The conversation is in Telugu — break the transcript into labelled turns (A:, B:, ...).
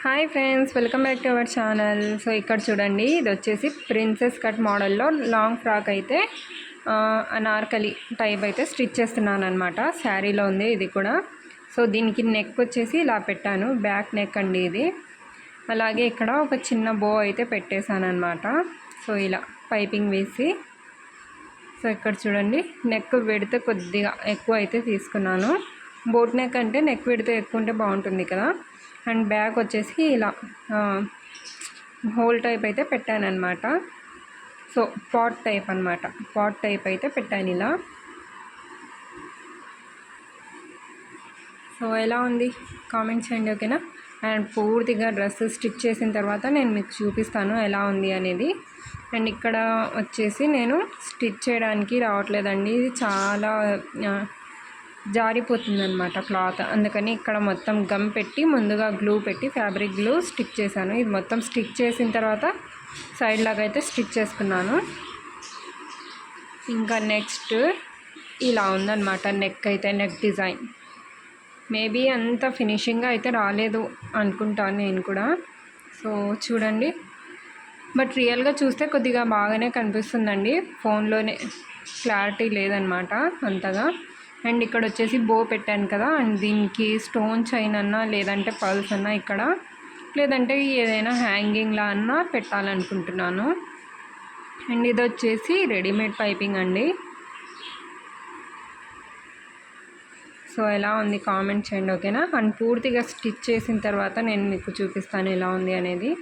A: Hi friends, welcome back to our channel. So ఇక్కడ చూడండి, ఇది వచ్చేసి ప్రిన్సెస్ కట్ మోడల్లో లాంగ్ ఫ్రాక్ అయితే అనార్కలి టైప్ అయితే స్టిచ్ చేస్తున్నాను అనమాట. శారీలో ఉంది ఇది కూడా. సో దీనికి నెక్ వచ్చేసి ఇలా పెట్టాను, బ్యాక్ నెక్ అండి ఇది. అలాగే ఇక్కడ ఒక చిన్న బో అయితే పెట్టేశాను అనమాట. సో ఇలా పైపింగ్ వేసి, సో ఇక్కడ చూడండి, నెక్ విడితే కొద్దిగా ఎక్కువ అయితే తీసుకున్నాను. బోట్ నెక్ అంటే నెక్ విడితే ఎక్కువ ఉంటే బాగుంటుంది కదా. అండ్ బ్యాక్ వచ్చేసి ఇలా హోల్ టైప్ అయితే పెట్టాను అనమాట. సో పాట్ టైప్ అనమాట, పాట్ టైప్ అయితే పెట్టాను ఇలా. సో ఎలా ఉంది కామెంట్ చేయండి, ఓకేనా. అండ్ పూర్తిగా డ్రెస్ స్టిచ్ చేసిన తర్వాత నేను మీకు చూపిస్తాను ఎలా ఉంది అనేది. అండ్ ఇక్కడ వచ్చేసి నేను స్టిచ్ చేయడానికి రావట్లేదండి, ఇది చాలా జారిపోతుందన్నమాట క్లాత్. అందుకని ఇక్కడ మొత్తం గమ్ పెట్టి ముందుగా గ్లూ పెట్టి ఫ్యాబ్రిక్ గ్లూ స్టిక్ చేశాను. ఇది మొత్తం స్టిక్ చేసిన తర్వాత సైడ్ లాగా అయితే స్టిచ్ చేసుకున్నాను. ఇంకా నెక్స్ట్ ఇలా ఉందన్నమాట నెక్ అయితే, నెక్ డిజైన్ మేబీ అంత ఫినిషింగ్గా అయితే రాలేదు అనుకుంటాను నేను కూడా. సో చూడండి, బట్ రియల్గా చూస్తే కొద్దిగా బాగానే కనిపిస్తుందండి, ఫోన్లోనే క్లారిటీ లేదనమాట అంతగా. అండ్ ఇక్కడ వచ్చేసి బో పెట్టాను కదా, అండ్ దీనికి స్టోన్ చైన్ అన్నా లేదంటే పర్ల్స్ అన్నా ఇక్కడ, లేదంటే ఏదైనా హ్యాంగింగ్లా అన్నా పెట్టాలనుకుంటున్నాను. అండ్ ఇది వచ్చేసి రెడీమేడ్ పైపింగ్ అండి. సో ఎలా ఉంది కామెంట్ చేయండి, ఓకేనా. అండ్ పూర్తిగా స్టిచ్ చేసిన తర్వాత నేను మీకు చూపిస్తాను ఎలా ఉంది అనేది.